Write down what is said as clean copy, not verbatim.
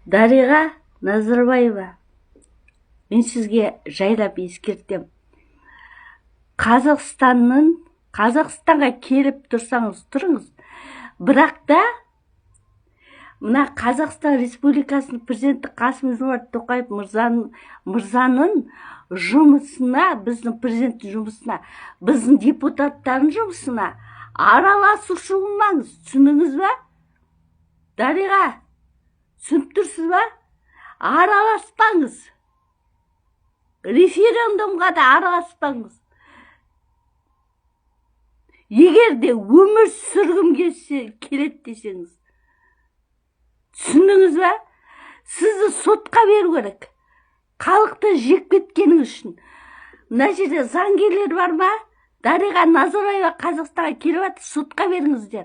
Дариға Назарбаева, мен сізге жайлап ескертем. Қазақстанға келіп тұрсаңыз тұрыңыз. Бірақ та, мына Қазақстан Республикасының президенті Қасым-Жомарт Тоқаев мырзаның жұмысына, біздің президенттің жұмысына, біздің депутаттардың жұмысына араласушы болмаңыз. Түсініңіз ба? Дариға, түсініп тұрсыз ба? Араласпаңыз. Референдумға да араласпаңыз. Егер де өмір сүргім келеді десеңіз, түсіндіңіз ба? Сізді сотқа беру керек. Халықты жек кеткеніңіз үшін. Мына жерде заңгерлер бар ма? Дариға Назарбаева Қазақстанға келіп жатыр, сотқа беріңіздер.